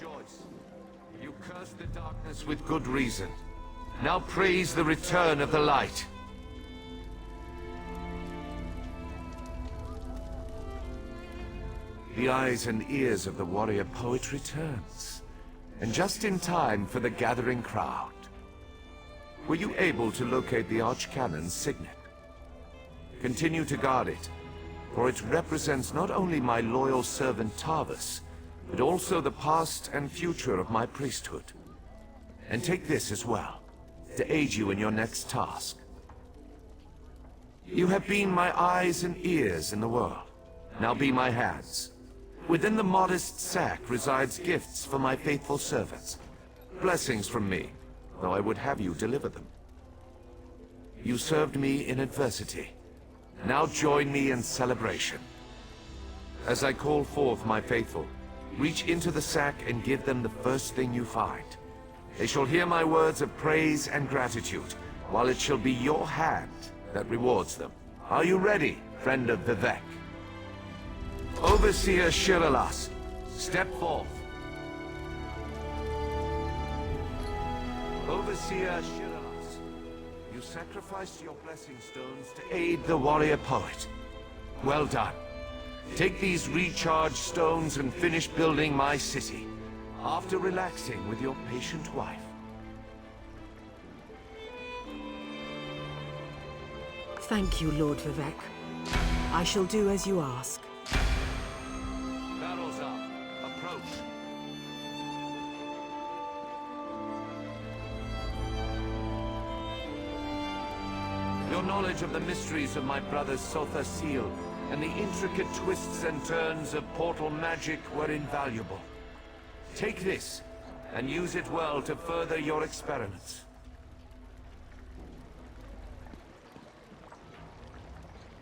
rejoice. You cursed the darkness with good reason. Now praise the return of the light. The eyes and ears of the warrior poet returns, and just in time for the gathering crowd. Were you able to locate the Archcannon's signet? Continue to guard it, for it represents not only my loyal servant Tarvis, but also the past and future of my priesthood. And take this as well, to aid you in your next task. You have been my eyes and ears in the world. Now be my hands. Within the modest sack resides gifts for my faithful servants. Blessings from me, though I would have you deliver them. You served me in adversity. Now join me in celebration. As I call forth my faithful, reach into the sack and give them the first thing you find. They shall hear my words of praise and gratitude, while it shall be your hand that rewards them. Are you ready, friend of Vivek? Overseer Shiralas, step forth. Overseer Shiralas, you sacrificed your blessing stones to aid the warrior poet. Well done. Take these recharged stones and finish building my city, after relaxing with your patient wife. Thank you, Lord Vivek. I shall do as you ask. Barrels up. Approach. Your knowledge of the mysteries of my brother's Sotha seal and the intricate twists and turns of portal magic were invaluable. Take this, and use it well to further your experiments.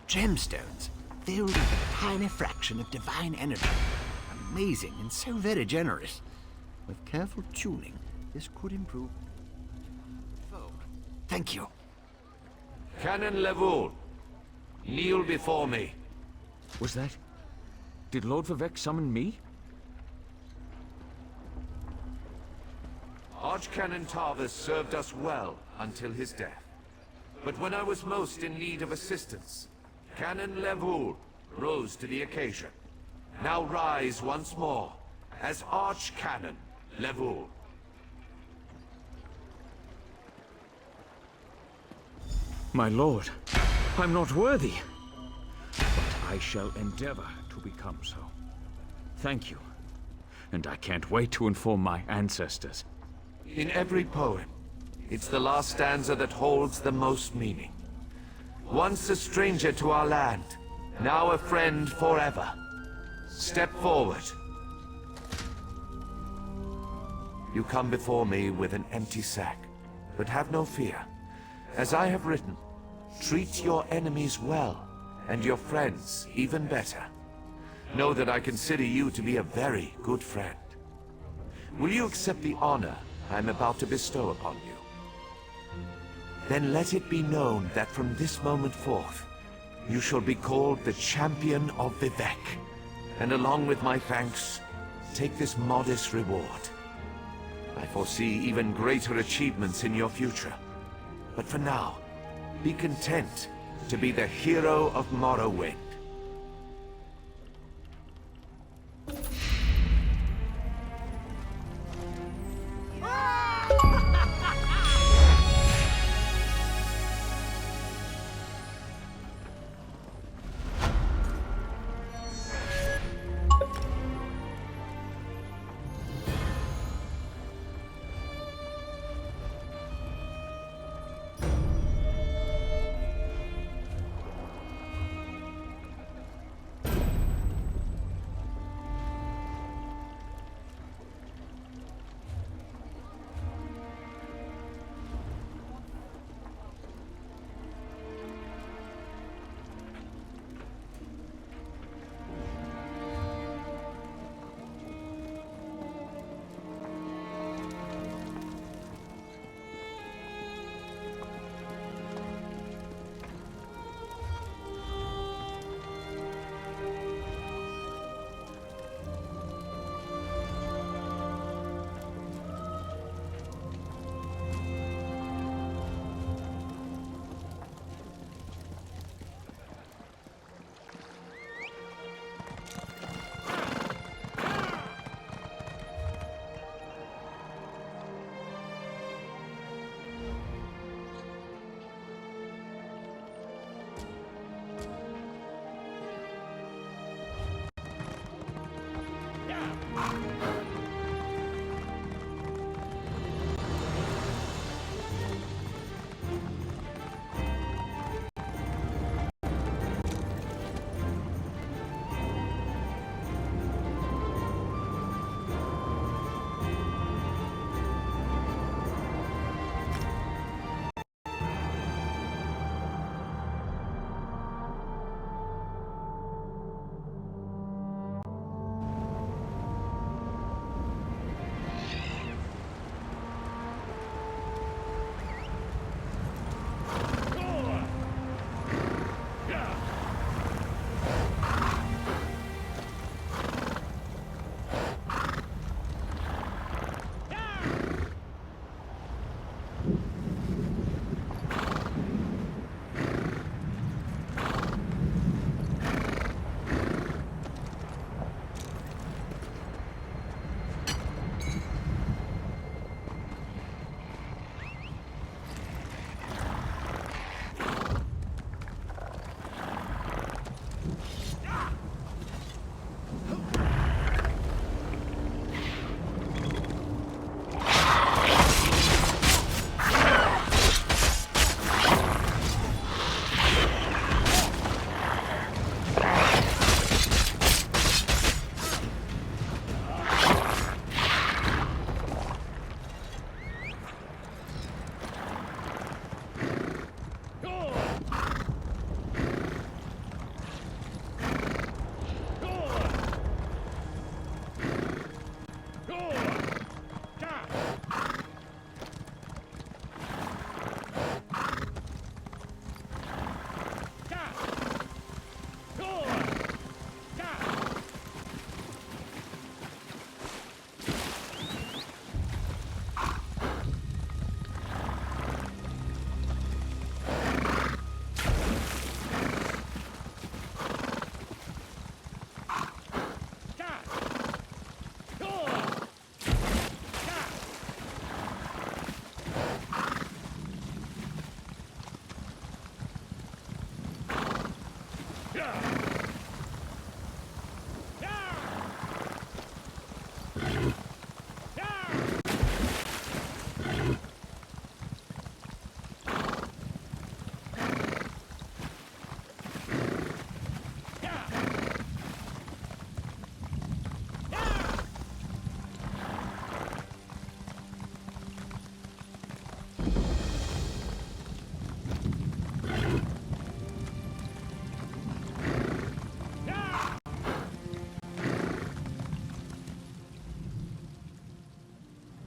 Gemstones, filled with a tiny fraction of divine energy. Amazing and so very generous. With careful tuning, this could improve. Oh, thank you. Canon Levoul, kneel before me. Was that... Did Lord Vivek summon me? Archcanon Tarvis served us well until his death. But when I was most in need of assistance, Canon Levoul rose to the occasion. Now rise once more as Archcanon Levoul. My lord, I'm not worthy. But I shall endeavor to become so. Thank you. And I can't wait to inform my ancestors. In every poem, it's the last stanza that holds the most meaning. Once a stranger to our land, now a friend forever. Step forward. You come before me with an empty sack, but have no fear. As I have written, treat your enemies well, and your friends even better. Know that I consider you to be a very good friend. Will you accept the honor I'm about to bestow upon you? Then let it be known that from this moment forth, you shall be called the Champion of Vivek. And along with my thanks, take this modest reward. I foresee even greater achievements in your future. But for now, be content to be the hero of Morrowind.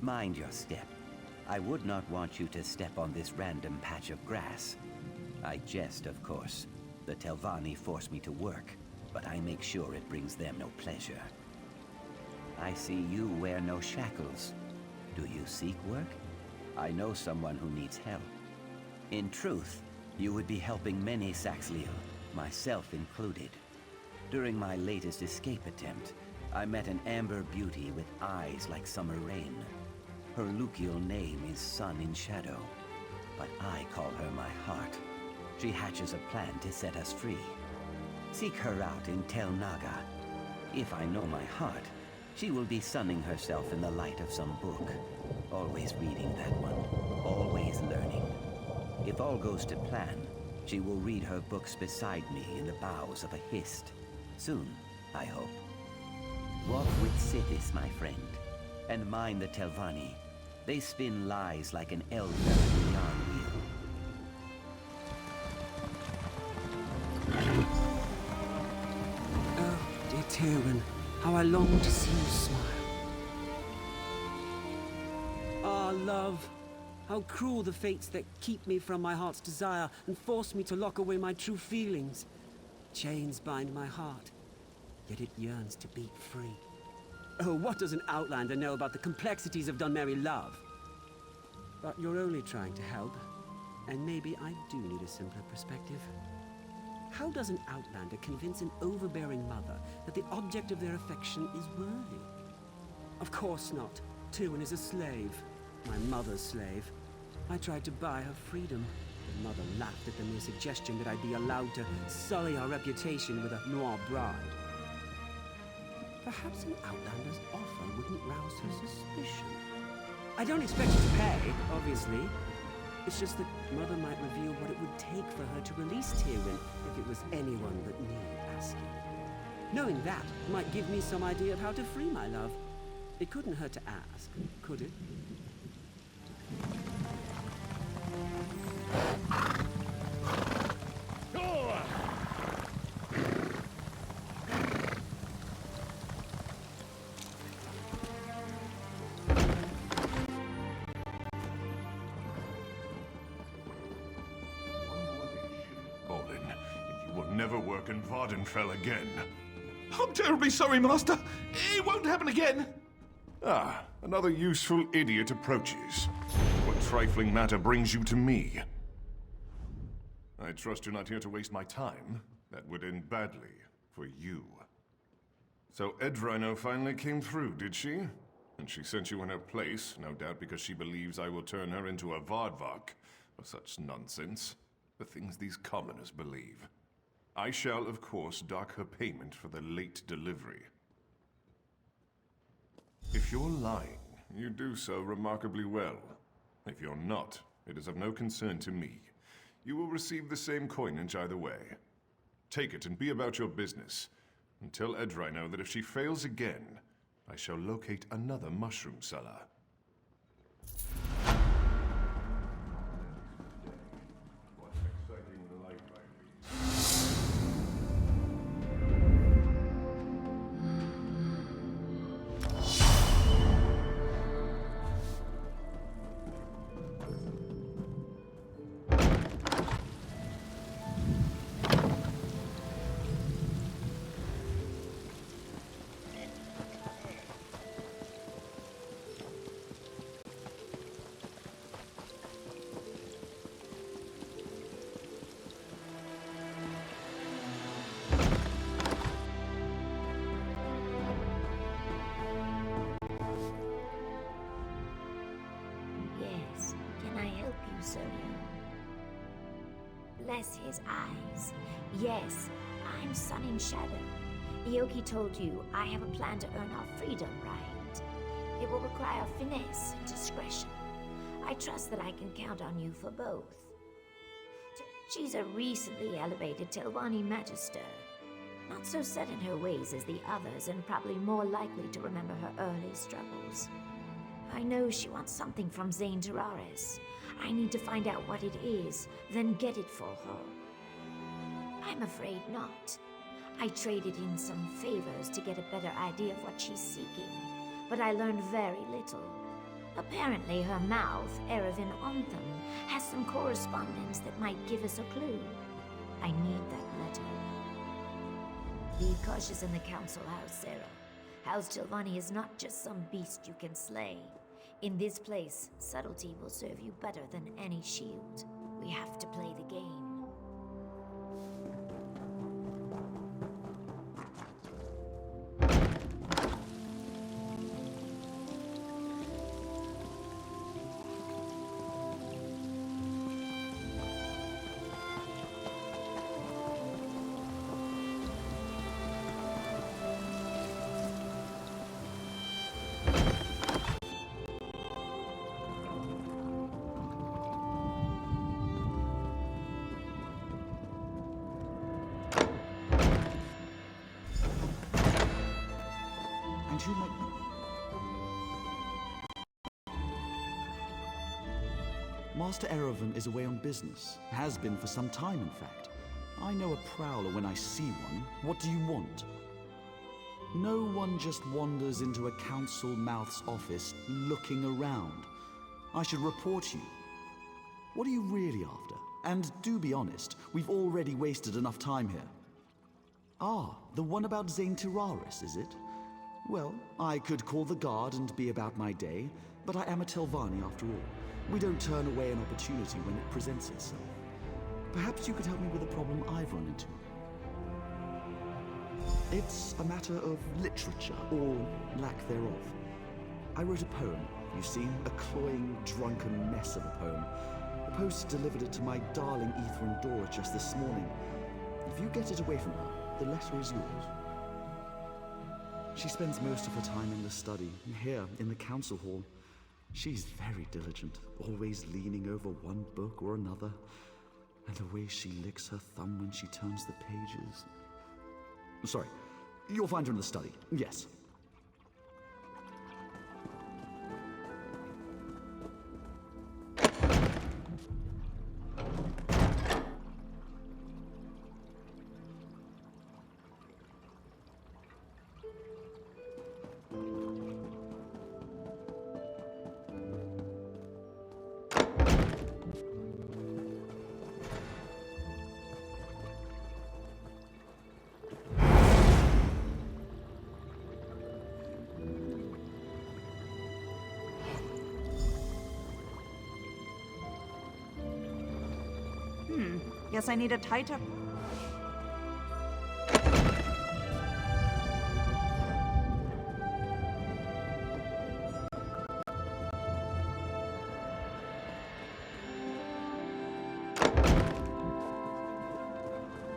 Mind your step. I would not want you to step on this random patch of grass. I jest, of course. The Telvanni force me to work, but I make sure it brings them no pleasure. I see you wear no shackles. Do you seek work? I know someone who needs help. In truth, you would be helping many Saxhleel, myself included. During my latest escape attempt, I met an amber beauty with eyes like summer rain. Her Lukial name is Sun in Shadow, but I call her my heart. She hatches a plan to set us free. Seek her out in Tel Naga. If I know my heart, she will be sunning herself in the light of some book. Always reading that one, always learning. If all goes to plan, she will read her books beside me in the boughs of a hist. Soon, I hope. Walk with Sithis, my friend, and mind the Telvanni. They spin lies like an elder yarn wheel. Oh, dear Tywin, how I long to see you smile. Ah, love, how cruel the fates that keep me from my heart's desire and force me to lock away my true feelings. Chains bind my heart, yet it yearns to beat free. Oh, what does an outlander know about the complexities of Dunmerry love? But you're only trying to help, and maybe I do need a simpler perspective. How does an outlander convince an overbearing mother that the object of their affection is worthy? Of course not. Tywin is a slave. My mother's slave. I tried to buy her freedom. My mother laughed at the mere suggestion that I'd be allowed to sully our reputation with a noir bride. Perhaps an outlander's offer wouldn't rouse her suspicion. I don't expect her to pay, obviously. It's just that Mother might reveal what it would take for her to release Tywin if it was anyone but me asking. Knowing that might give me some idea of how to free my love. It couldn't hurt to ask, could it? Never work in Vardenfell again. I'm terribly sorry, Master. It won't happen again. Ah, another useful idiot approaches. What trifling matter brings you to me? I trust you're not here to waste my time. That would end badly for you. So Edrino finally came through, did she? And she sent you in her place, no doubt because she believes I will turn her into a Vardvak, or such nonsense. The things these commoners believe. I shall, of course, dock her payment for the late delivery. If you're lying, you do so remarkably well. If you're not, it is of no concern to me. You will receive the same coinage either way. Take it and be about your business. And tell Edrino that if she fails again, I shall locate another mushroom seller. Bless his eyes. Yes, I'm Sun in Shadow. Ioki told you I have a plan to earn our freedom, right? It will require finesse and discretion. I trust that I can count on you for both. She's a recently elevated Telvanni Magister. Not so set in her ways as the others and probably more likely to remember her early struggles. I know she wants something from Zane Terraris. I need to find out what it is, then get it for her. I'm afraid not. I traded in some favors to get a better idea of what she's seeking, but I learned very little. Apparently her mouth, Erevan Ontham, has some correspondence that might give us a clue. I need that letter. Be cautious in the council house, Sarah. House Tilvani is not just some beast you can slay. In this place, subtlety will serve you better than any shield. We have to play the game. And who might... Master Erevan is away on business. Has been for some time, in fact. I know a prowler when I see one. What do you want? No one just wanders into a council mouth's office looking around. I should report you. What are you really after? And do be honest, we've already wasted enough time here. Ah, the one about Zane Tiraris, is it? Well, I could call the guard and be about my day, but I am a Telvanni after all. We don't turn away an opportunity when it presents itself. Perhaps you could help me with a problem I've run into. It's a matter of literature, or lack thereof. I wrote a poem, you see, a cloying, drunken mess of a poem. The post delivered it to my darling Ether and Dora just this morning. If you get it away from her, the letter is yours. She spends most of her time in the study, here in the council hall. She's very diligent, always leaning over one book or another. And the way she licks her thumb when she turns the pages. Sorry, you'll find her in the study, yes. Guess I need a tighter...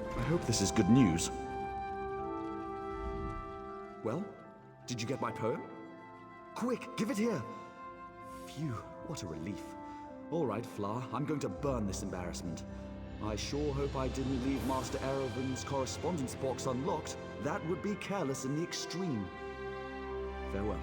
I hope this is good news. Well, did you get my poem? Quick, give it here! Phew, what a relief. All right, Fla, I'm going to burn this embarrassment. I sure hope I didn't leave Master Erevan's correspondence box unlocked. That would be careless in the extreme. Farewell.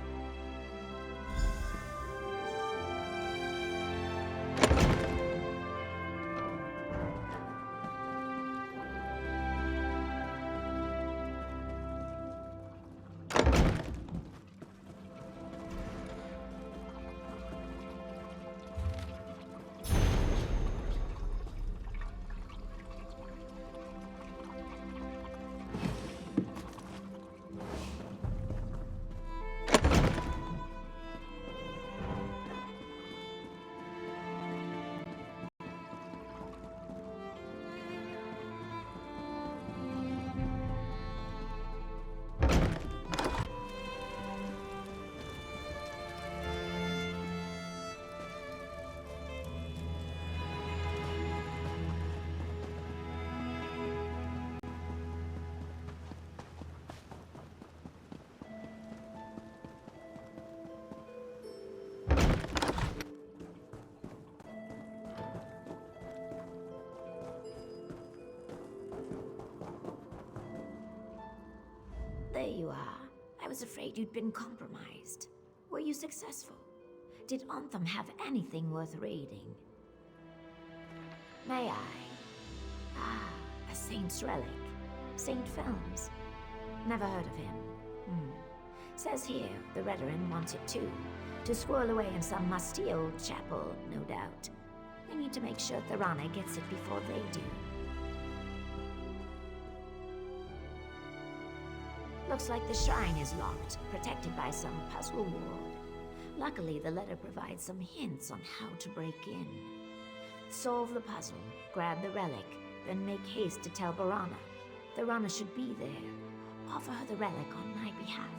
There you are. I was afraid you'd been compromised. Were you successful? Did Ontham have anything worth raiding? May I? Ah, a saint's relic. Saint Films. Never heard of him. Says here, the Redoran wants it too. To squirrel away in some musty old chapel, no doubt. They need to make sure Thorana gets it before they do. Looks like the shrine is locked, protected by some puzzle ward. Luckily, the letter provides some hints on how to break in. Solve the puzzle, grab the relic, then make haste to tell Barana. Thorana should be there. Offer her the relic on my behalf.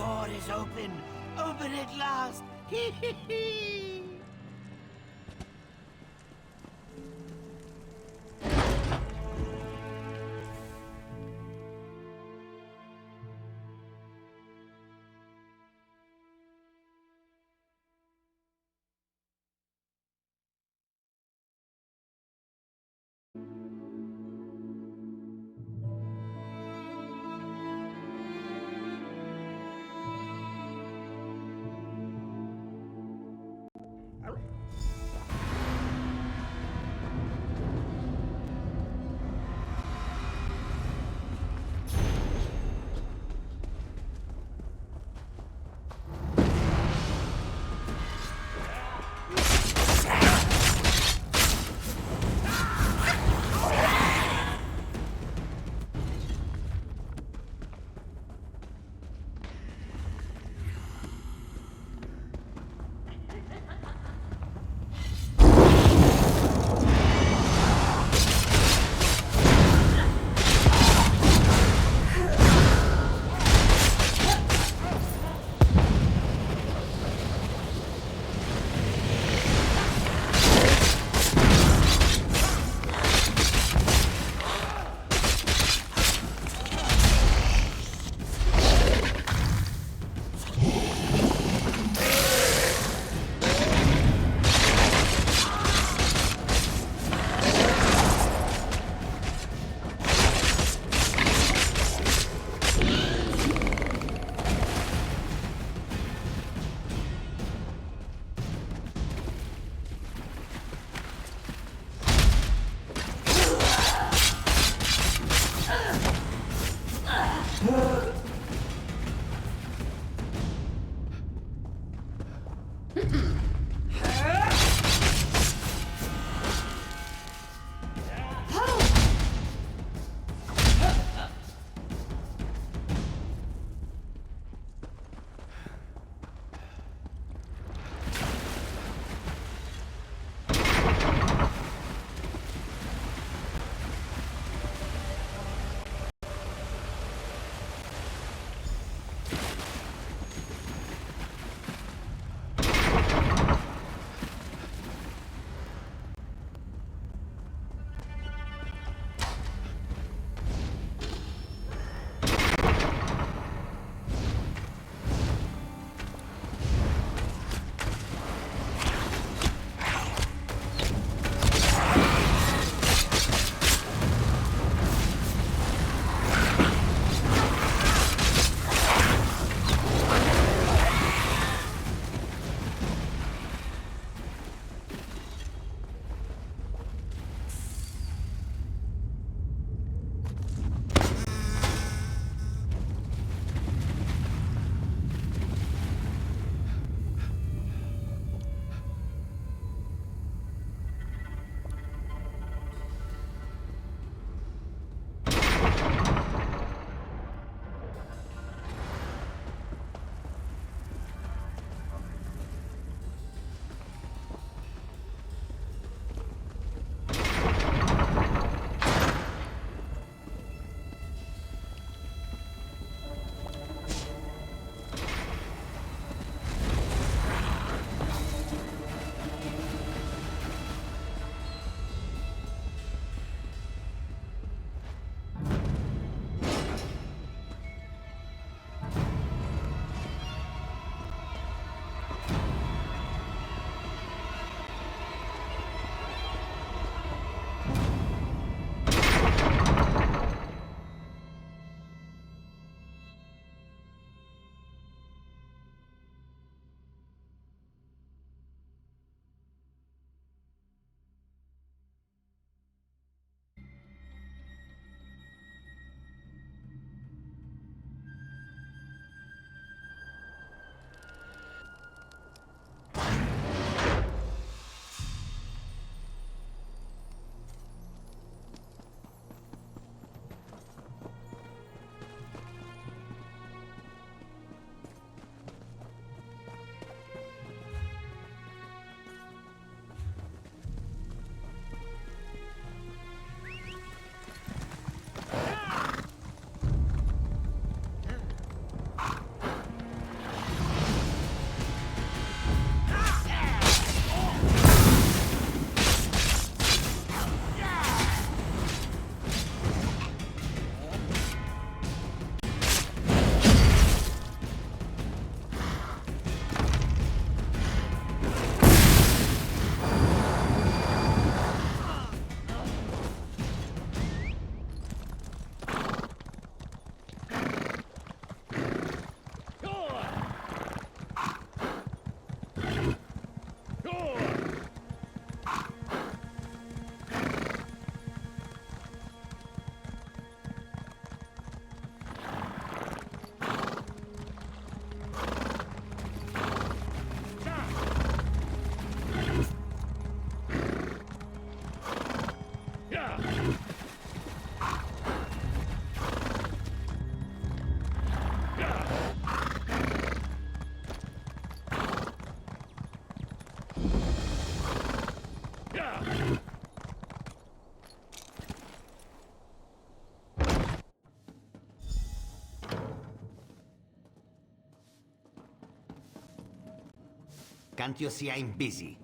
door is open! Open at last! Hee hee hee! Can't you see I'm busy?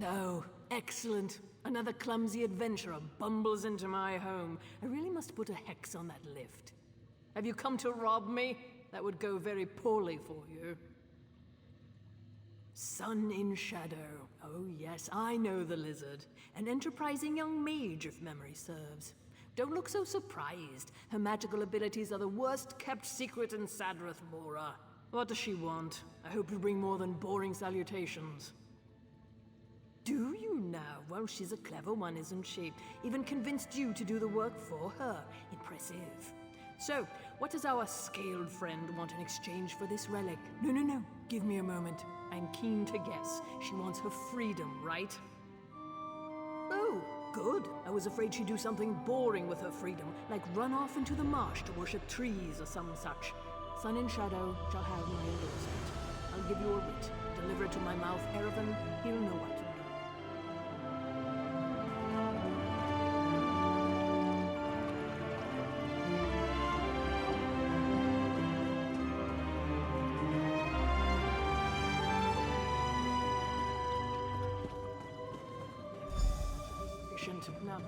Oh, excellent. Another clumsy adventurer bumbles into my home. I really must put a hex on that lift. Have you come to rob me? That would go very poorly for you. Sun in Shadow. Oh yes, I know the lizard. An enterprising young mage, if memory serves. Don't look so surprised. Her magical abilities are the worst kept secret in Sadrith Mora. What does she want? I hope to bring more than boring salutations. Do you now? Well, she's a clever one, isn't she? Even convinced you to do the work for her. Impressive. So, what does our scaled friend want in exchange for this relic? No. Give me a moment. I'm keen to guess. She wants her freedom, right? Oh, good. I was afraid she'd do something boring with her freedom, like run off into the marsh to worship trees or some such. Sun and Shadow shall have my endorsement. I'll give you a writ. Deliver it to my mouth, Erevan. He'll know what to do. Now,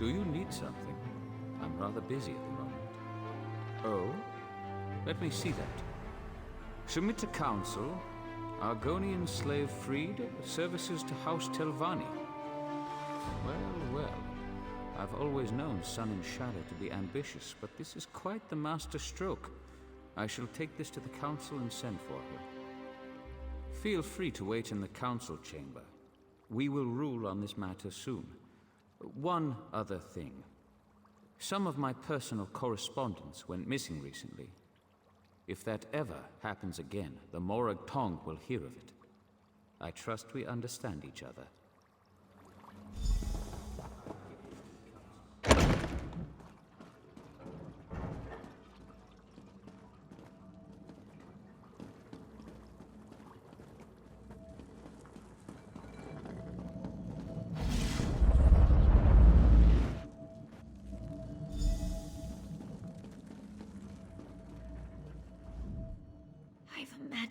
Do you need something? I'm rather busy at the moment. Oh? Let me see that. Submit to council. Argonian slave freed. Services to House Telvanni. Well. I've always known Sun and Shadow to be ambitious, but this is quite the master stroke. I shall take this to the council and send for her. Feel free to wait in the council chamber. We will rule on this matter soon. One other thing. Some of my personal correspondence went missing recently. If that ever happens again, the Morag Tong will hear of it. I trust we understand each other.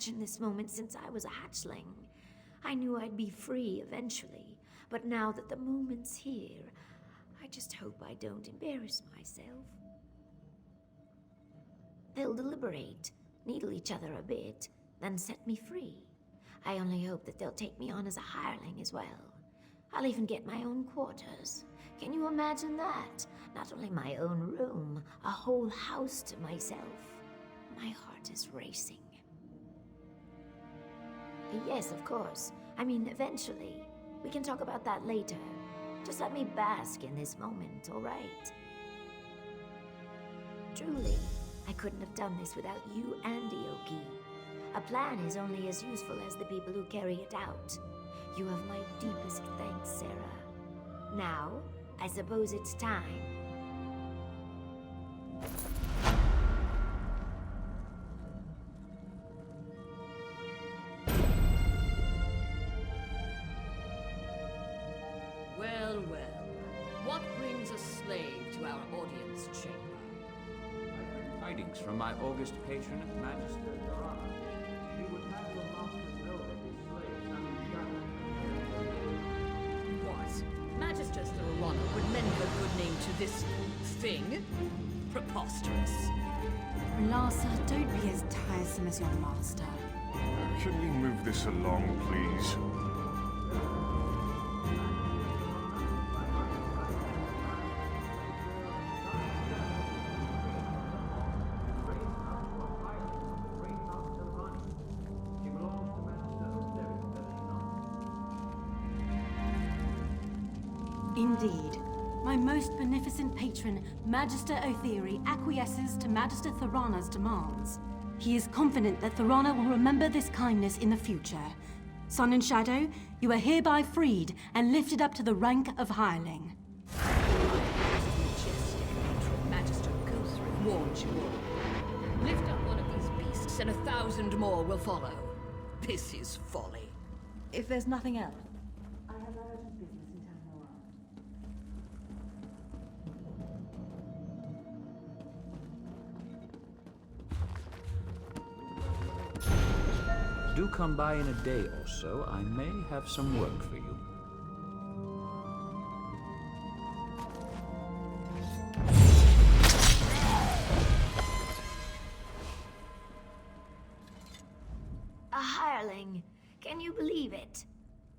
imagined this moment since I was a hatchling. I knew I'd be free eventually, but now that the moment's here, I just hope I don't embarrass myself. They'll deliberate, needle each other a bit, then set me free. I only hope that they'll take me on as a hireling as well. I'll even get my own quarters. Can you imagine that? Not only my own room, a whole house to myself. My heart is racing. Yes, of course. I mean, eventually. We can talk about that later. Just let me bask in this moment, all right? Truly, I couldn't have done this without you and Ioki. A plan is only as useful as the people who carry it out. You have my deepest thanks, Sarah. Now, I suppose it's time. Well, well. What brings a slave to our audience chamber? Tidings from my august patron, Magister Dorana. She would have your masters know that his slaves have been What? Magister Dorana would lend her good name to this thing? Preposterous. Larsa, don't be as tiresome as your master. Can we move this along, please? Indeed. My most beneficent patron, Magister Otheri, acquiesces to Magister Thorana's demands. He is confident that Thorana will remember this kindness in the future. Sun and Shadow, you are hereby freed and lifted up to the rank of hireling. Magister Gothrin warned you all. Lift up one of these beasts and 1,000 more will follow. This is folly. If there's nothing else, I have urgent business in town. Do come by in a day or so. I may have some work for you. A hireling. Can you believe it?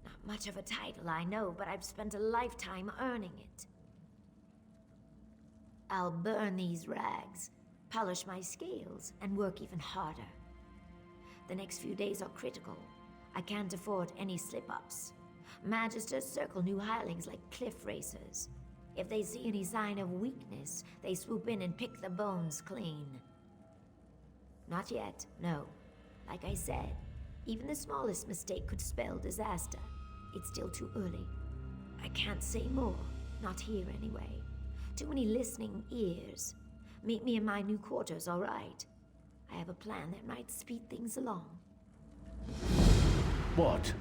Not much of a title, I know, but I've spent a lifetime earning it. I'll burn these rags, polish my scales, and work even harder. The next few days are critical. I can't afford any slip-ups. Magisters circle new hirelings like cliff racers. If they see any sign of weakness, they swoop in and pick the bones clean. Not yet, no. Like I said, even the smallest mistake could spell disaster. It's still too early. I can't say more, not here anyway. Too many listening ears. Meet me in my new quarters, all right? I have a plan that might speed things along. What?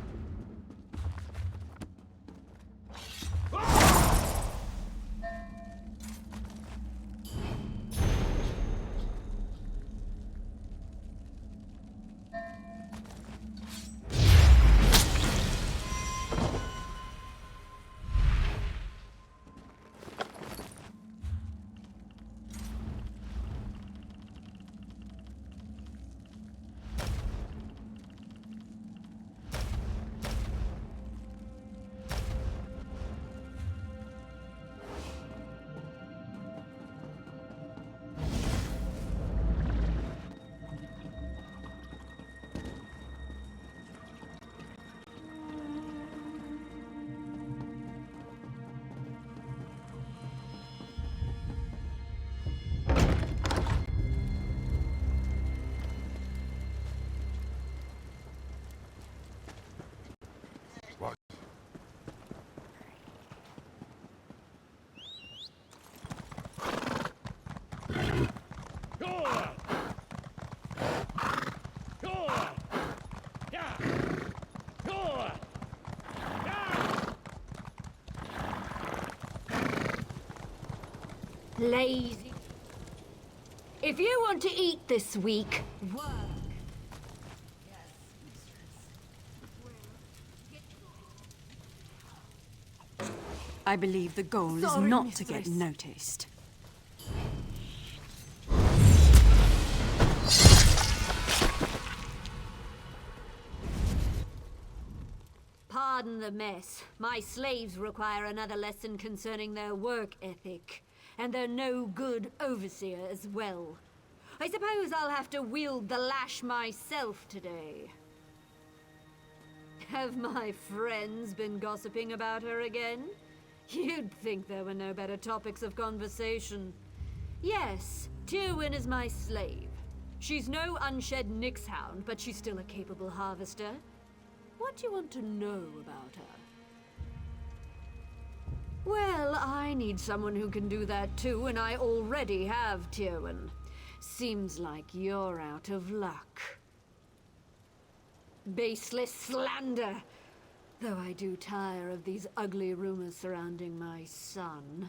Lazy. If you want to eat this week, work. Yes. I believe the goal is Sorry, not to get mistress. noticed. Pardon the mess. My slaves require another lesson concerning their work ethic, and their no-good overseer as well. I suppose I'll have to wield the lash myself today. Have my friends been gossiping about her again? You'd think there were no better topics of conversation. Yes, Tywin is my slave. She's no unshed Nyx hound, but she's still a capable harvester. What do you want to know about her? Well, I need someone who can do that too, and I already have Tywin. Seems like you're out of luck. Baseless slander! Though I do tire of these ugly rumors surrounding my son.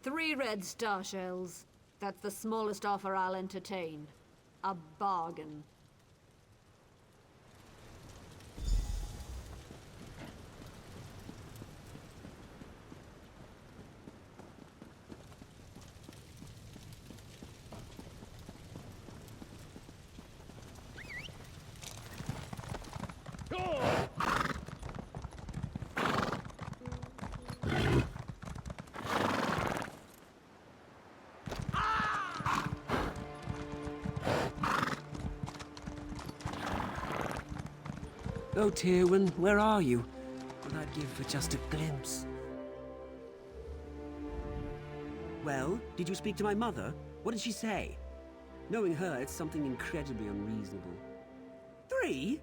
3 red star shells. That's the smallest offer I'll entertain. A bargain. Oh, Tywin, where are you? What I'd give for just a glimpse. Well, did you speak to my mother? What did she say? Knowing her, it's something incredibly unreasonable. 3?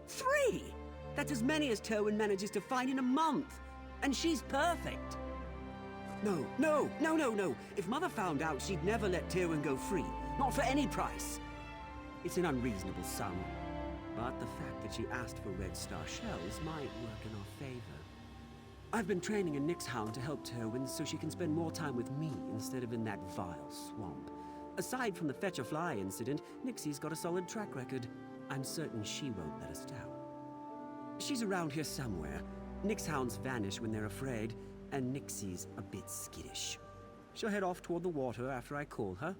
3? That's as many as Tywin manages to find in a month. And she's perfect. No, no, no, no, no. If Mother found out, she'd never let Tywin go free. Not for any price. It's an unreasonable sum. But the fact that she asked for Red Star shells might work in our favor. I've been training a Nyx hound to help Tywin so she can spend more time with me instead of in that vile swamp. Aside from the Fetch a Fly incident, Nixie's got a solid track record. I'm certain she won't let us down. She's around here somewhere. Nyx hounds vanish when they're afraid, and Nixie's a bit skittish. She'll head off toward the water after I call her.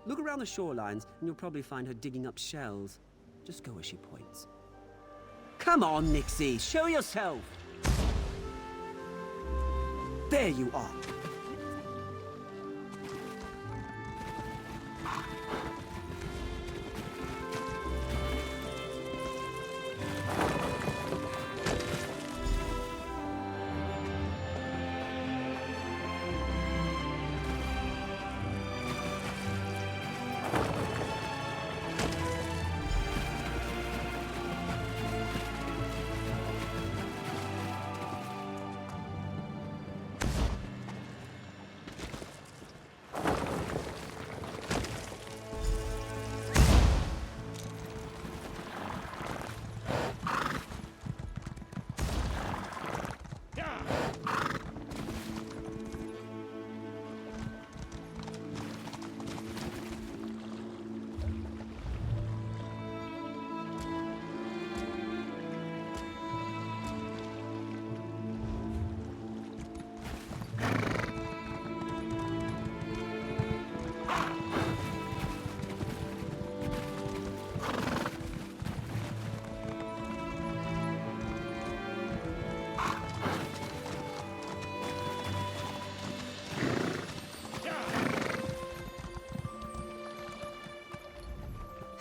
Look around the shorelines, and you'll probably find her digging up shells. Just go as she points. Come on, Nixie, show yourself! There you are.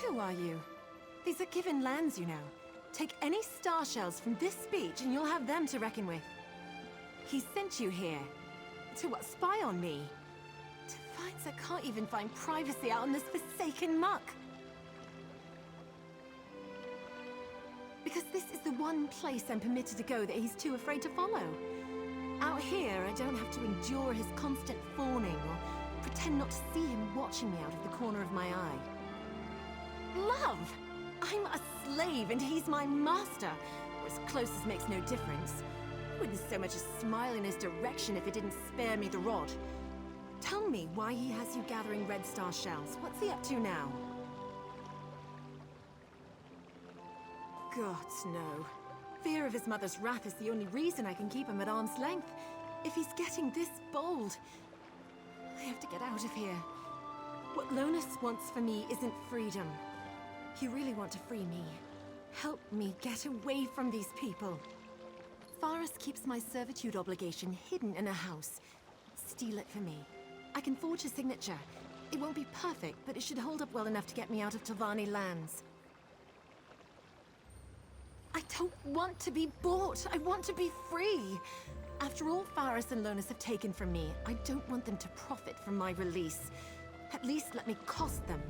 Who are you? These are given lands, you know. Take any star shells from this beach and you'll have them to reckon with. He sent you here. To what, spy on me? To find I can't even find privacy out in this forsaken muck. Because this is the one place I'm permitted to go that he's too afraid to follow. Out here, I don't have to endure his constant fawning or pretend not to see him watching me out of the corner of my eye. Love! I'm a slave and he's my master, or as close as makes no difference. I wouldn't so much as smile in his direction if it didn't spare me the rod. Tell me why he has you gathering Red Star shells. What's he up to now? Gods, no. Fear of his mother's wrath is the only reason I can keep him at arm's length. If he's getting this bold, I have to get out of here. What Lonus wants for me isn't freedom. You really want to free me. Help me get away from these people. Faris keeps my servitude obligation hidden in a house. Steal it for me. I can forge a signature. It won't be perfect, but it should hold up well enough to get me out of Telvanni lands. I don't want to be bought. I want to be free. After all Faris and Lonus have taken from me, I don't want them to profit from my release. At least let me cost them.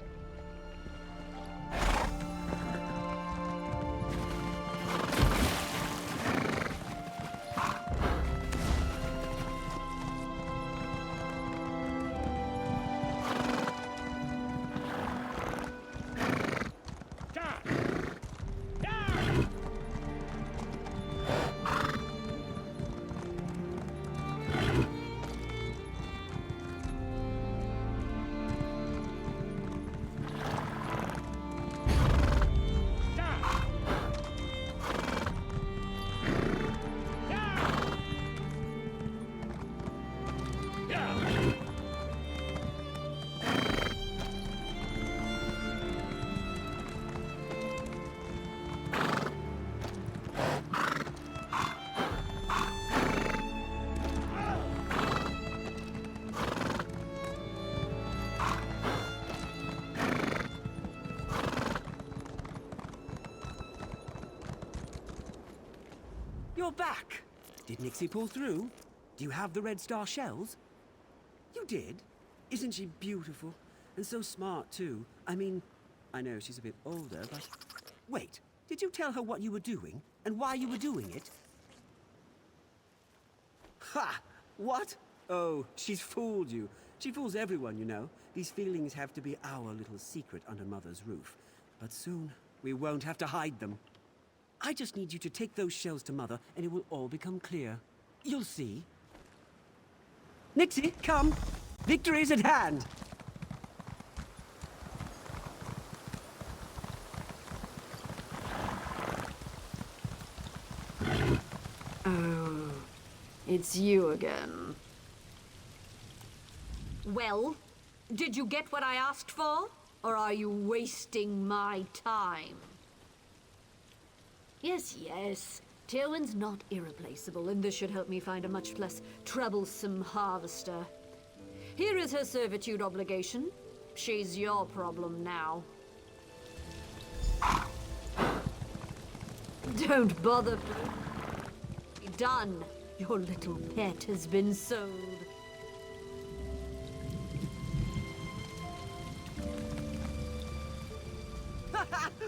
You're back! Did Nixie pull through? Do you have the Red Star shells? You did? Isn't she beautiful? And so smart, too. I mean, I know she's a bit older, but... Wait, did you tell her what you were doing? And why you were doing it? Ha! What? Oh, she's fooled you. She fools everyone, you know. These feelings have to be our little secret under Mother's roof. But soon, we won't have to hide them. I just need you to take those shells to Mother, and it will all become clear. You'll see. Nixie, come! Victory is at hand! Oh, it's you again. Well, did you get what I asked for? Or are you wasting my time? Yes. Tywin's not irreplaceable, and this should help me find a much less troublesome harvester. Here is her servitude obligation. She's your problem now. Don't bother. Done. Your little pet has been sold.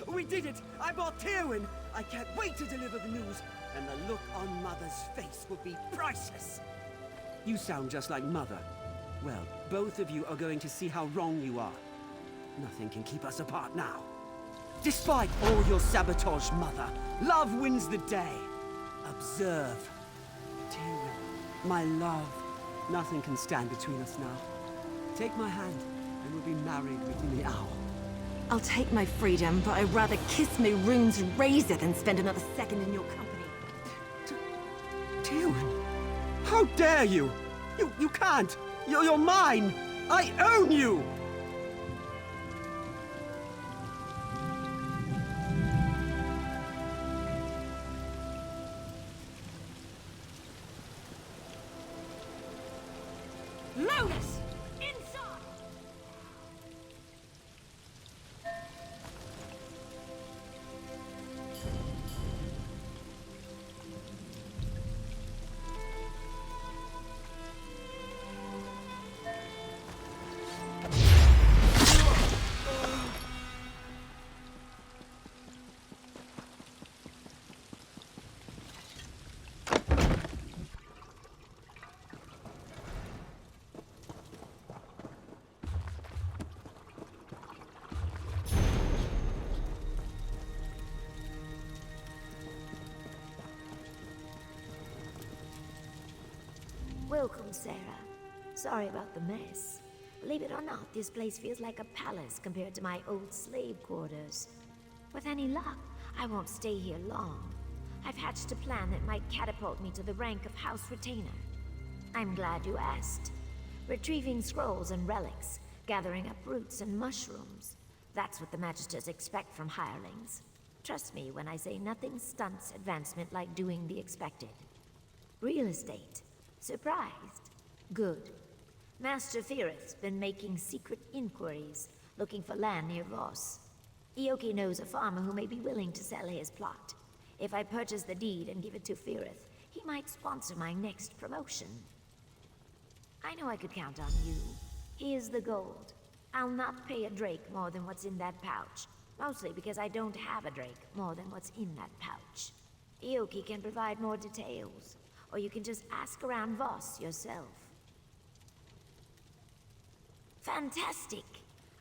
We did it! I bought Tywin! I can't wait to deliver the news, and the look on Mother's face will be priceless! You sound just like Mother. Well, both of you are going to see how wrong you are. Nothing can keep us apart now. Despite all your sabotage, Mother, love wins the day. Observe. Tywin, my love, nothing can stand between us now. Take my hand, and we'll be married within the hour. I'll take my freedom, but I'd rather kiss Mehrunes' razor than spend another second in your company. Tywin, how dare you? You can't! You're mine! I own you! Lonus! Inside! Welcome, Sarah. Sorry about the mess. Believe it or not, this place feels like a palace compared to my old slave quarters. With any luck, I won't stay here long. I've hatched a plan that might catapult me to the rank of House Retainer. I'm glad you asked. Retrieving scrolls and relics, gathering up roots and mushrooms. That's what the Magisters expect from hirelings. Trust me when I say nothing stunts advancement like doing the expected. Real estate. Surprised? Good. Master Firith's been making secret inquiries, looking for land near Voss. Ioki knows a farmer who may be willing to sell his plot. If I purchase the deed and give it to Firith, he might sponsor my next promotion. I know I could count on you. Here's the gold. I'll not pay a drake more than what's in that pouch. Mostly because I don't have a drake more than what's in that pouch. Ioki can provide more details, or you can just ask around Voss yourself. Fantastic!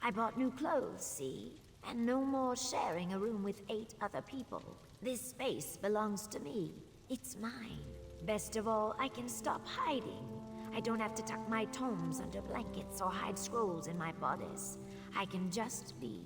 I bought new clothes, see? And no more sharing a room with 8 other people. This space belongs to me. It's mine. Best of all, I can stop hiding. I don't have to tuck my tomes under blankets or hide scrolls in my bodice. I can just be.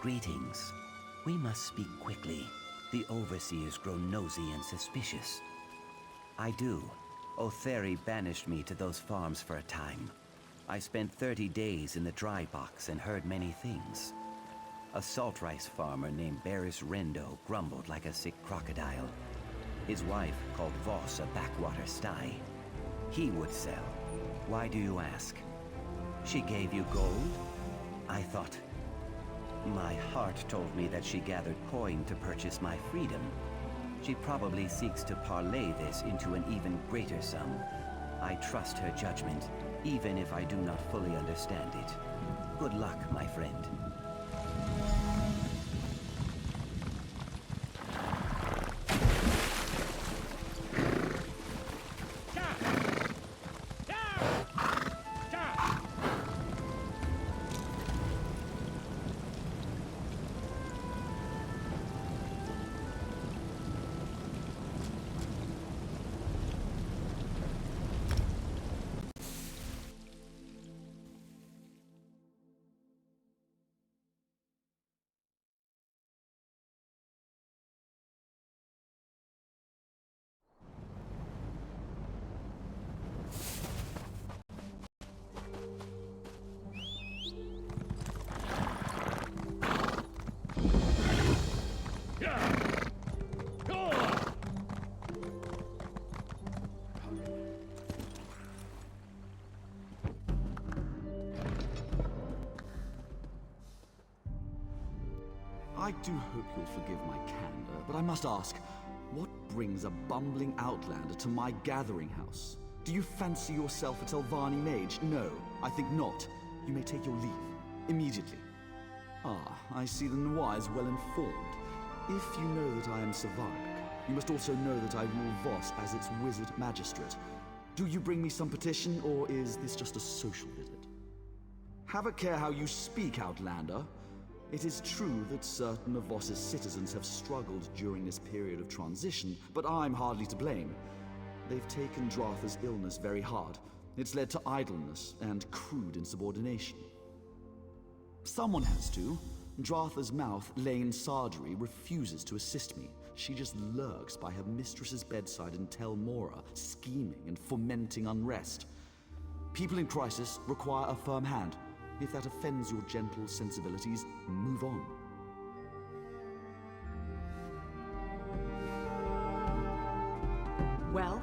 Greetings. We must speak quickly. The overseers grow nosy and suspicious. I do. Otheri banished me to those farms for a time. I spent 30 days in the dry box and heard many things. A salt rice farmer named Barris Rendo grumbled like a sick crocodile. His wife called Voss a backwater sty. He would sell. Why do you ask? She gave you gold? I thought... My heart told me that she gathered coin to purchase my freedom. She probably seeks to parlay this into an even greater sum. I trust her judgment, even if I do not fully understand it. Good luck, my friend. I do hope you'll forgive my candor, but I must ask, what brings a bumbling outlander to my gathering house? Do you fancy yourself a Telvanni mage? No, I think not. You may take your leave. Immediately. Ah, I see the Noir is well informed. If you know that I am Savaric, you must also know that I rule Voss as its wizard magistrate. Do you bring me some petition, or is this just a social visit? Have a care how you speak, outlander. It is true that certain of Voss's citizens have struggled during this period of transition, but I'm hardly to blame. They've taken Dratha's illness very hard. It's led to idleness and crude insubordination. Someone has to. Dratha's mouth, Lane Sardry, refuses to assist me. She just lurks by her mistress's bedside in Tel Mora, scheming and fomenting unrest. People in crisis require a firm hand. If that offends your gentle sensibilities, move on. Well?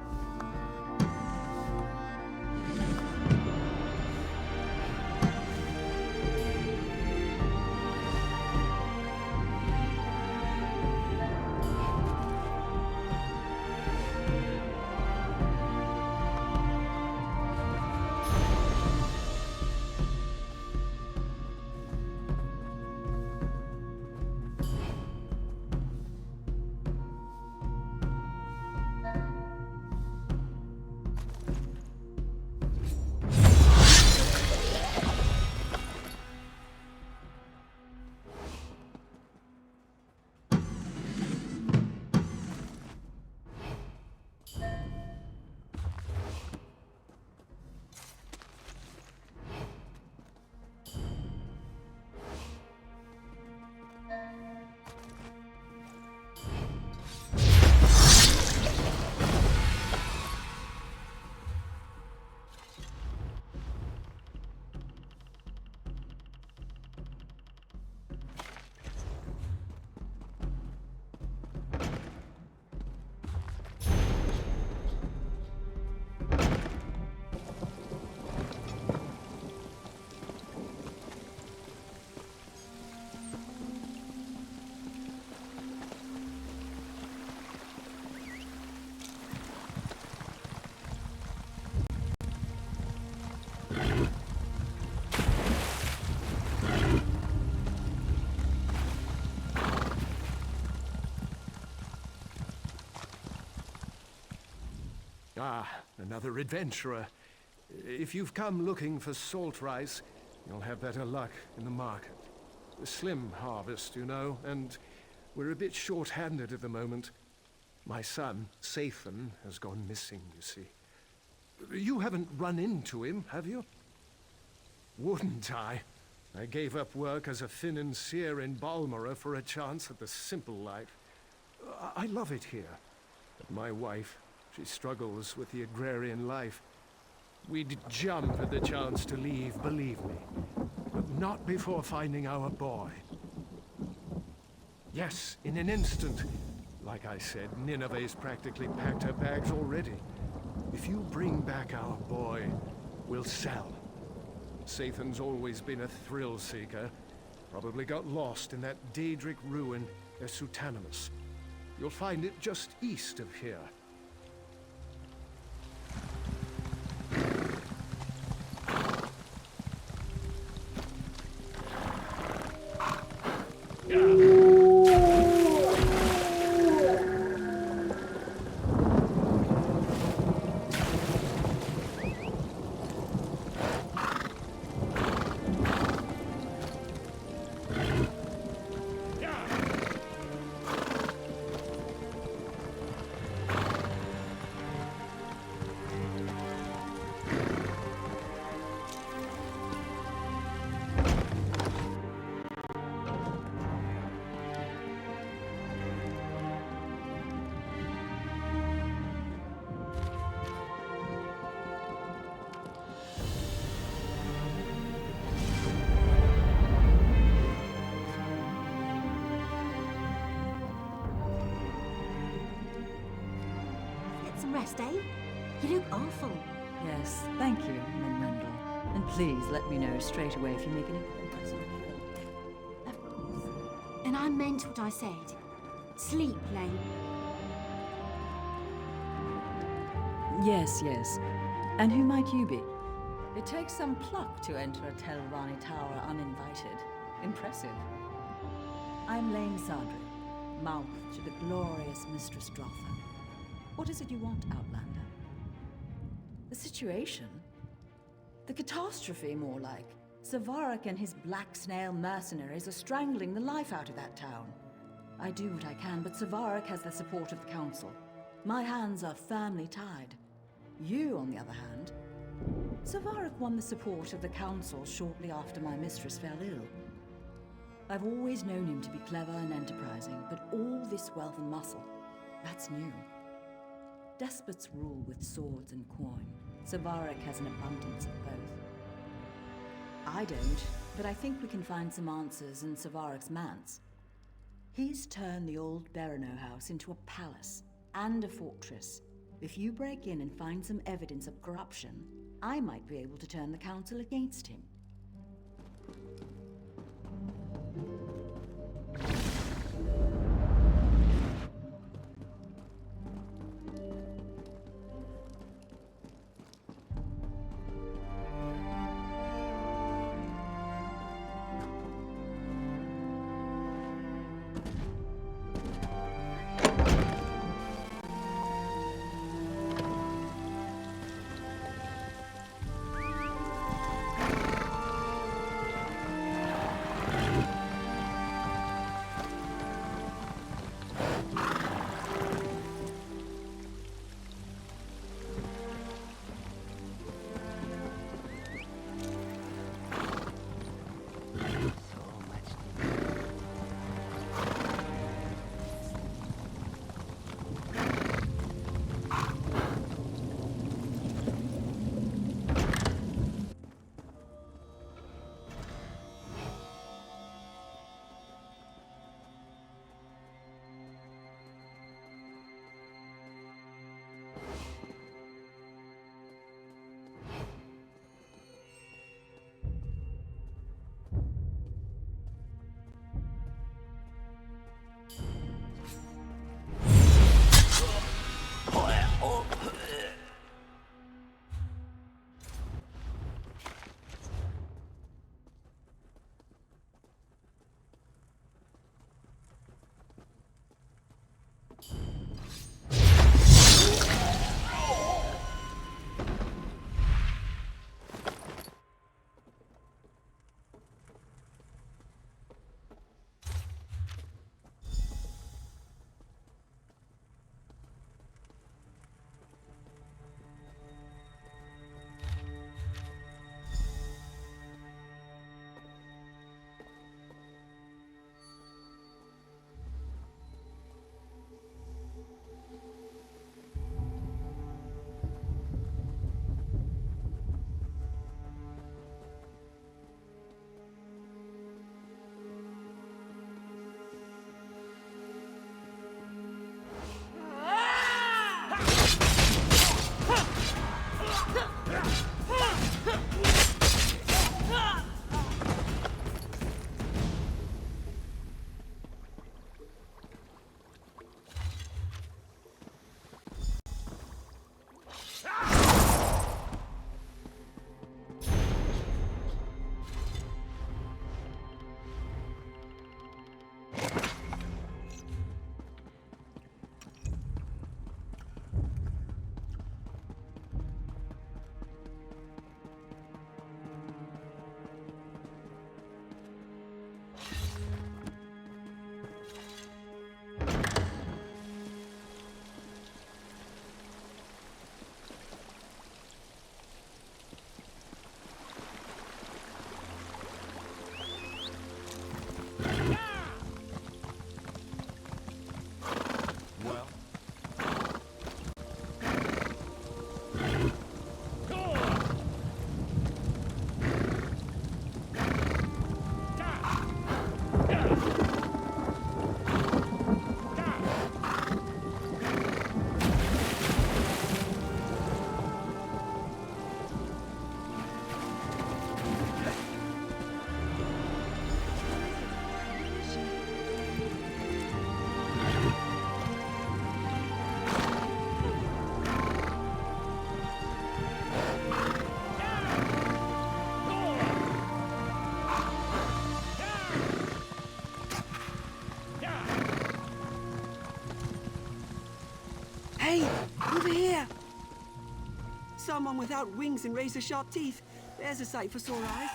Ah, another adventurer. If you've come looking for salt rice, you'll have better luck in the market. A slim harvest, you know, and we're a bit short-handed at the moment. My son, Sathan, has gone missing, you see. You haven't run into him, have you? Wouldn't I? I gave up work as a financier in Balmora for a chance at the simple life. I love it here. But my wife, she struggles with the agrarian life. We'd jump at the chance to leave, believe me. But not before finding our boy. Yes, in an instant. Like I said, Nineveh's practically packed her bags already. If you bring back our boy, we'll sell. Sathan's always been a thrill-seeker. Probably got lost in that Daedric ruin, Esutanimus. You'll find it just east of here. Some rest, eh? You look awful. Yes, thank you, Mademoiselle. And please let me know straight away if you make any progress. Of course. And I meant what I said. Sleep, Lane. Yes, yes. And who might you be? It takes some pluck to enter a Telvanni tower uninvited. Impressive. I'm Lane Sadri, mouth to the glorious Mistress Drotha. What is it you want, Outlander? The situation? The catastrophe, more like. Savarak and his black snail mercenaries are strangling the life out of that town. I do what I can, but Savarak has the support of the Council. My hands are firmly tied. You, on the other hand... Savarak won the support of the Council shortly after my mistress fell ill. I've always known him to be clever and enterprising, but all this wealth and muscle, that's new. Despots rule with swords and coin. Savarak has an abundance of both. I don't, but I think we can find some answers in Savarak's manse. He's turned the old Berino house into a palace and a fortress. If you break in and find some evidence of corruption, I might be able to turn the council against him. Someone without wings and razor-sharp teeth. There's a sight for sore eyes.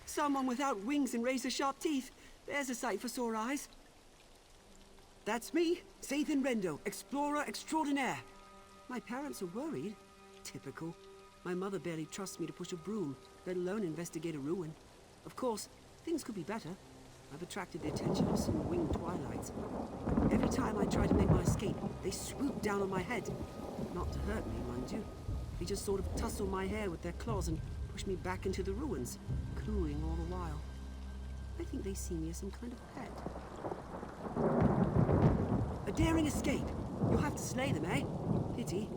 Someone without wings and razor-sharp teeth. There's a sight for sore eyes. That's me, Sathan Rendo, explorer extraordinaire. My parents are worried. Typical. My mother barely trusts me to push a broom, let alone investigate a ruin. Of course, things could be better. I've attracted the attention of some winged twilights. Every time I try to make my escape, they swoop down on my head. Not to hurt me, mind you. They just sort of tussle my hair with their claws and push me back into the ruins, cooing all the while. I think they see me as some kind of pet. A daring escape. You'll have to slay them, eh? Pity.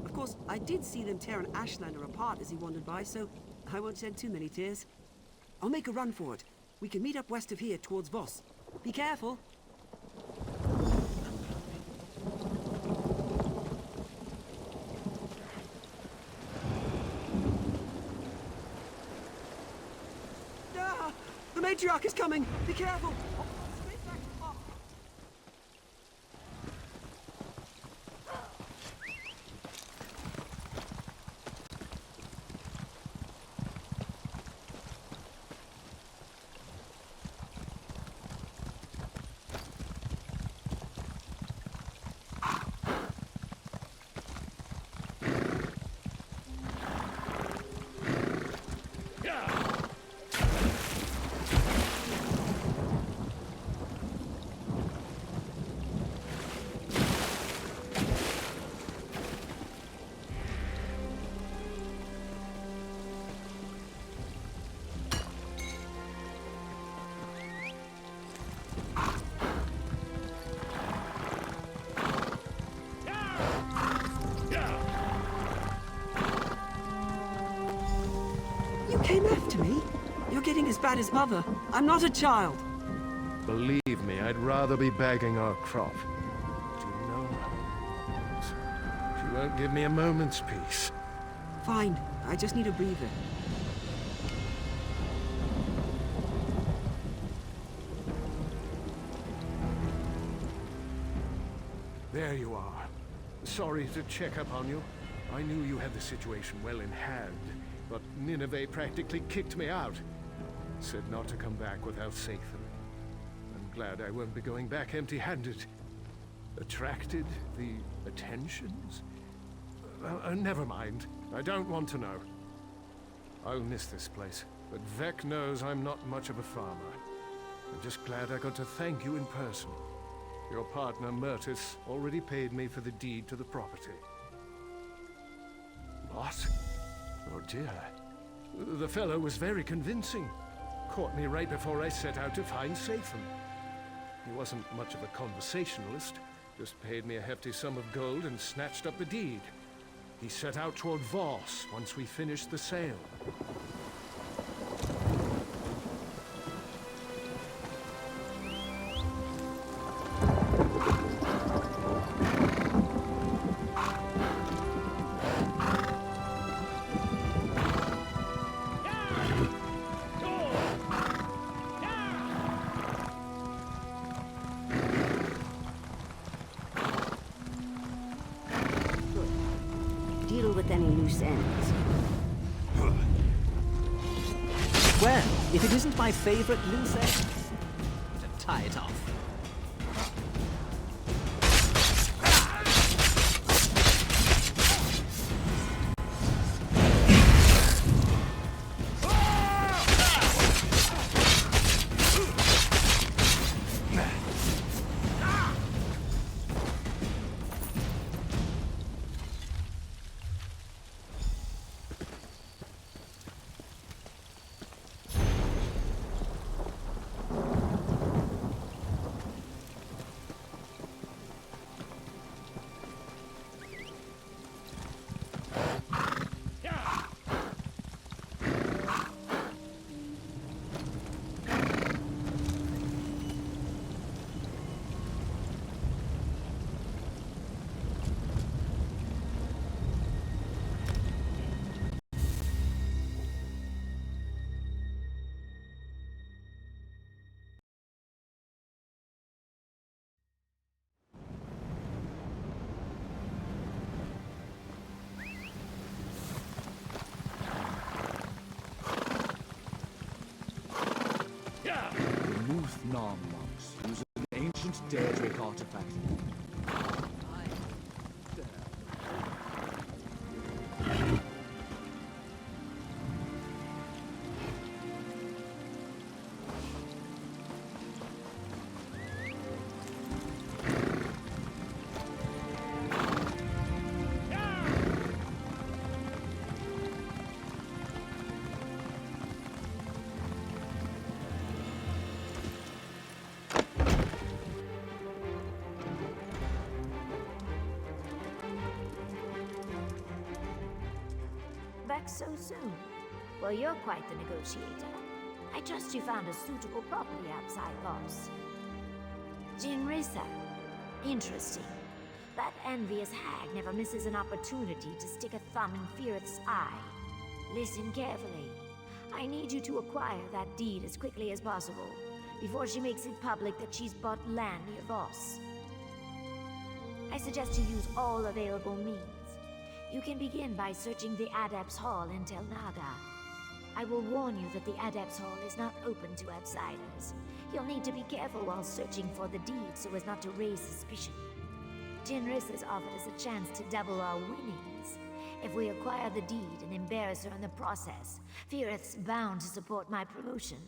Of course, I did see them tear an Ashlander apart as he wandered by, so I won't shed too many tears. I'll make a run for it. We can meet up west of here towards Voss. Be careful. Ah! The matriarch is coming! Be careful! Came after me? You're getting as bad as Mother. I'm not a child. Believe me, I'd rather be bagging our crop. Do you know her? She won't give me a moment's peace. Fine. I just need a breather. There you are. Sorry to check up on you. I knew you had the situation well in hand. But Nineveh practically kicked me out. Said not to come back without Sathan. I'm glad I won't be going back empty-handed. Attracted the attentions? Never mind. I don't want to know. I'll miss this place, but Vec knows I'm not much of a farmer. I'm just glad I got to thank you in person. Your partner, Myrtis, already paid me for the deed to the property. What? Oh dear. The fellow was very convincing. Caught me right before I set out to find Sathan. He wasn't much of a conversationalist. Just paid me a hefty sum of gold and snatched up the deed. He set out toward Voss once we finished the sale. With any loose ends. Well, if it isn't my favorite loose end, to tie it off. non-monks use an ancient Daedric artifact. Back so soon? Well, you're quite the negotiator. I trust you found a suitable property outside Voss. Jinrisa. Interesting. That envious hag never misses an opportunity to stick a thumb in Firith's eye. Listen carefully. I need you to acquire that deed as quickly as possible, before she makes it public that she's bought land near Voss. I suggest you use all available means. You can begin by searching the Adept's Hall in Tel Naga. I will warn you that the Adept's Hall is not open to outsiders. You'll need to be careful while searching for the deed so as not to raise suspicion. Jinris has offered us a chance to double our winnings. If we acquire the deed and embarrass her in the process, Firith's bound to support my promotion.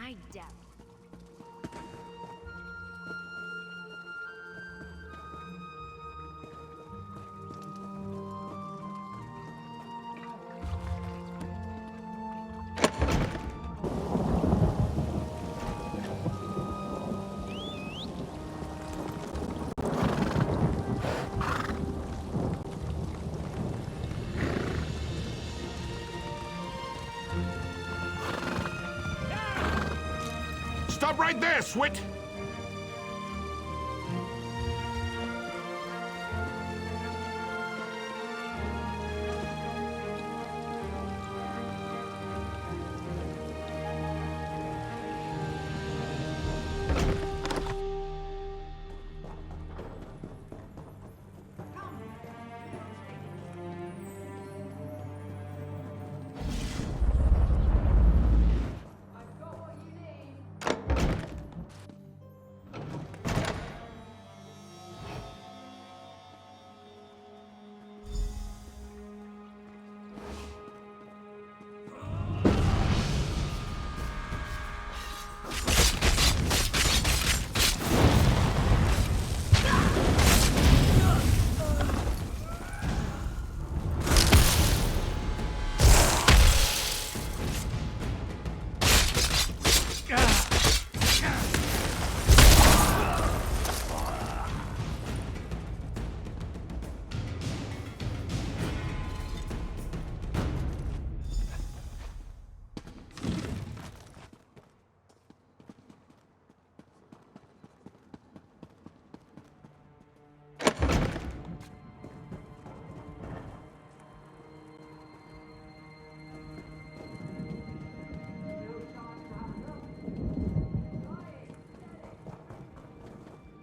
I doubt it. Stop right there, Swit!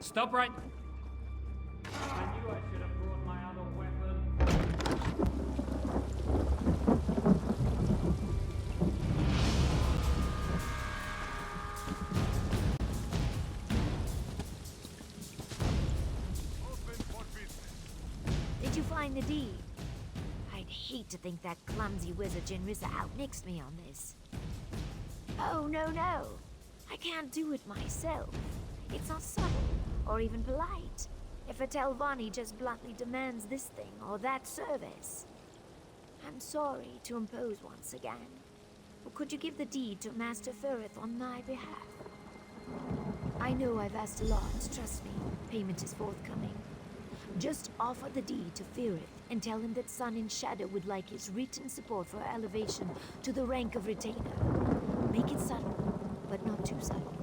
Stop right... I knew I should have brought my other weapon. Did you find the deed? I'd hate to think that clumsy wizard Jinrisa outmixed me on this. Oh, no. I can't do it myself. It's not subtle, or even polite. If a Telvanni just bluntly demands this thing or that service. I'm sorry to impose once again. But could you give the deed to Master Firith on my behalf? I know I've asked a lot, trust me. Payment is forthcoming. Just offer the deed to Firith and tell him that Sun and Shadow would like his written support for elevation to the rank of retainer. Make it subtle, but not too subtle.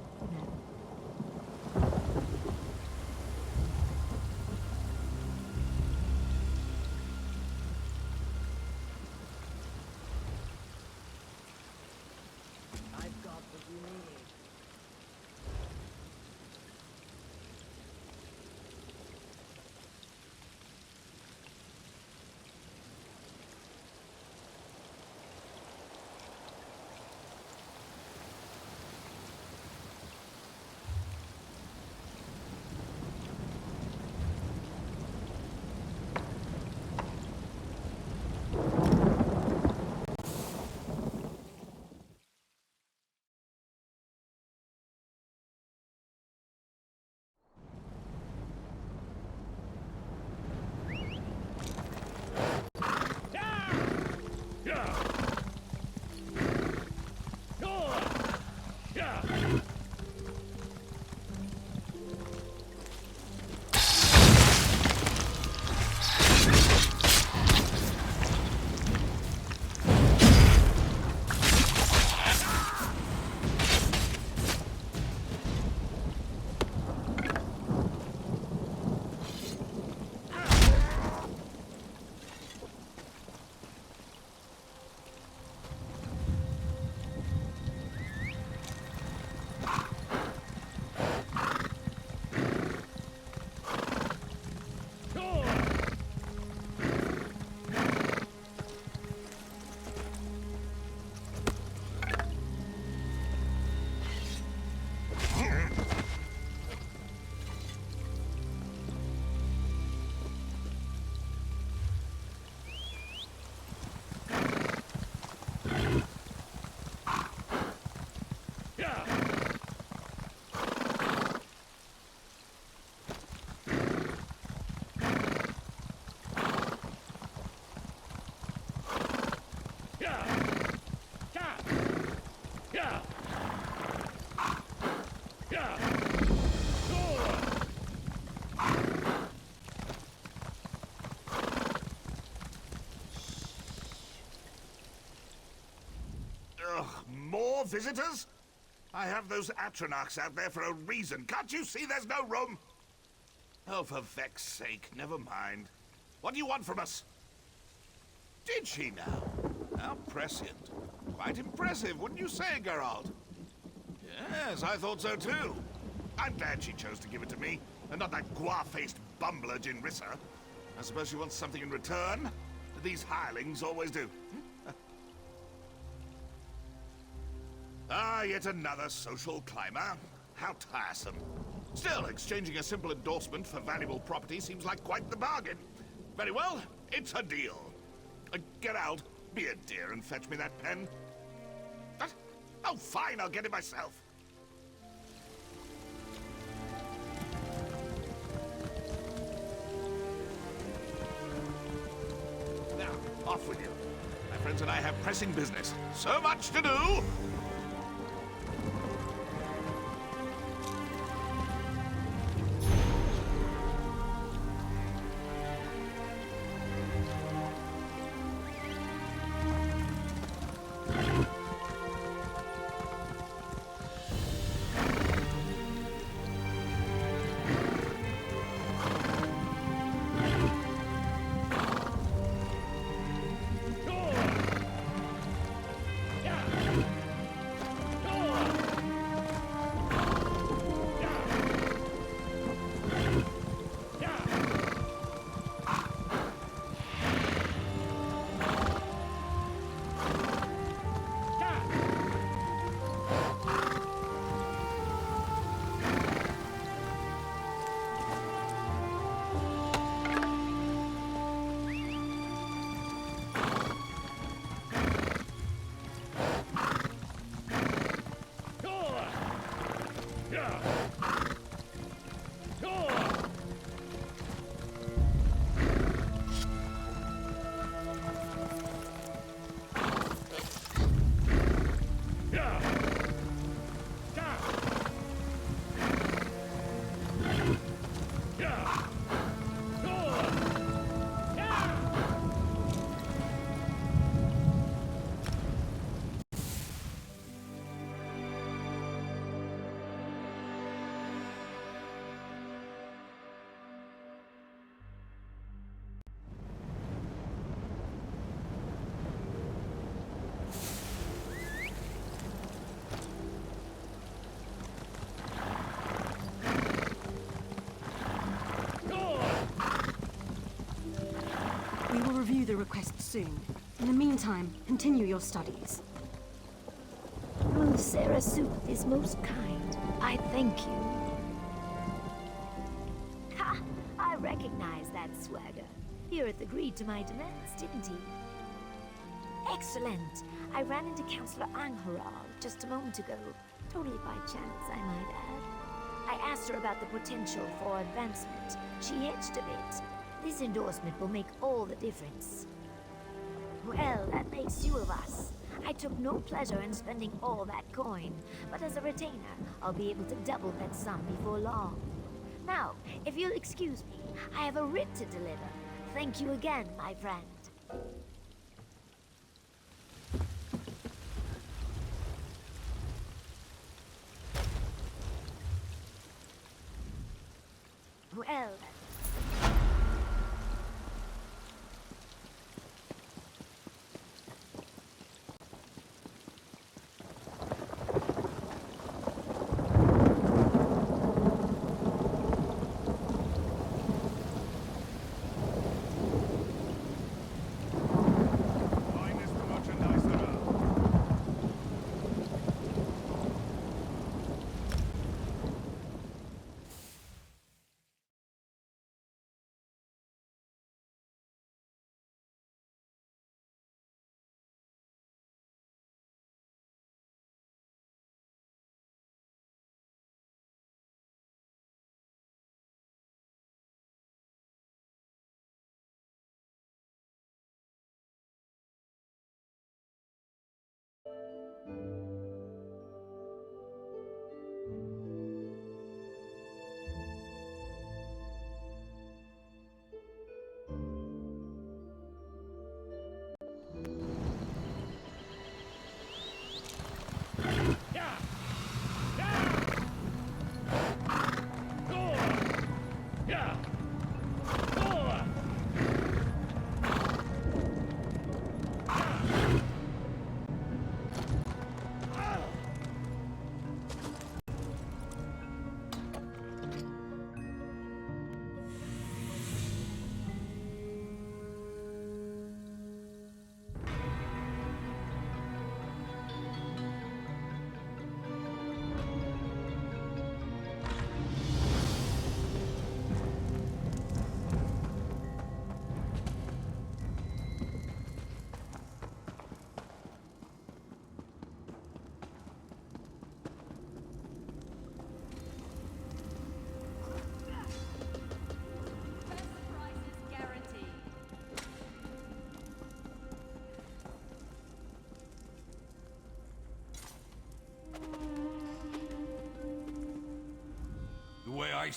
visitors? I have those Atronachs out there for a reason. Can't you see there's no room? Oh, for Vex's sake, never mind. What do you want from us? Did she now? How prescient. Quite impressive, wouldn't you say, Geralt? Yes, I thought so too. I'm glad she chose to give it to me, and not that gua-faced bumbler Jinrissa. I suppose she wants something in return? These hirelings always do. Ah, yet another social climber. How tiresome. Still, exchanging a simple endorsement for valuable property seems like quite the bargain. Very well, it's a deal. Get out, be a dear, and fetch me that pen. What? Oh, fine, I'll get it myself. Now, off with you. My friends and I have pressing business. So much to do! We will review the request soon. In the meantime, continue your studies. Oh, Sarah Sooth is most kind. I thank you. Ha! I recognize that swagger. Pirith agreed to my demands, didn't he? Excellent! I ran into Councillor Angharal just a moment ago. Totally by chance, I might add. I asked her about the potential for advancement. She hedged a bit. This endorsement will make all the difference. Well, that makes two of us. I took no pleasure in spending all that coin, but as a retainer, I'll be able to double that sum before long. Now, if you'll excuse me, I have a writ to deliver. Thank you again, my friend. Well,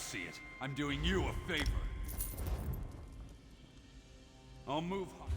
see it, I'm doing you a favor. I'll move on.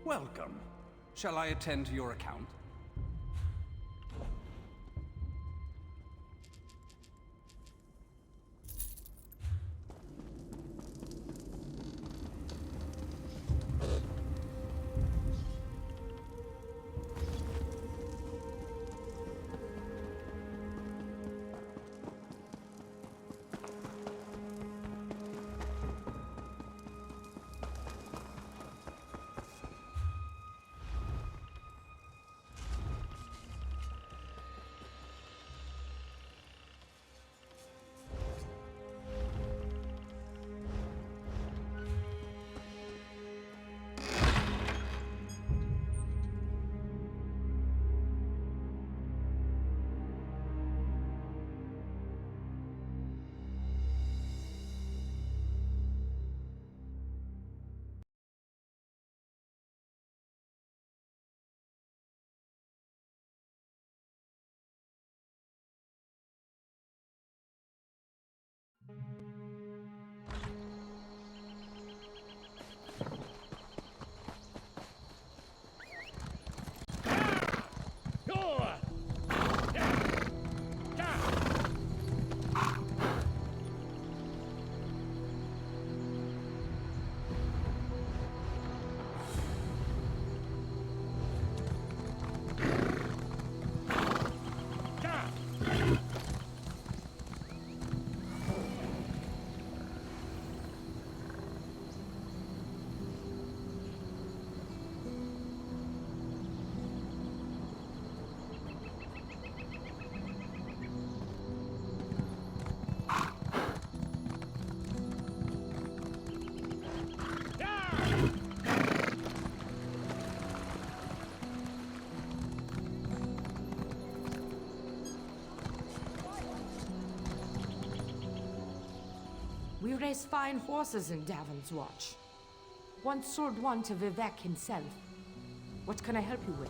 Welcome. Shall I attend to your account? We race fine horses in Davon's watch. Once sold one to Vivek himself. What can I help you with?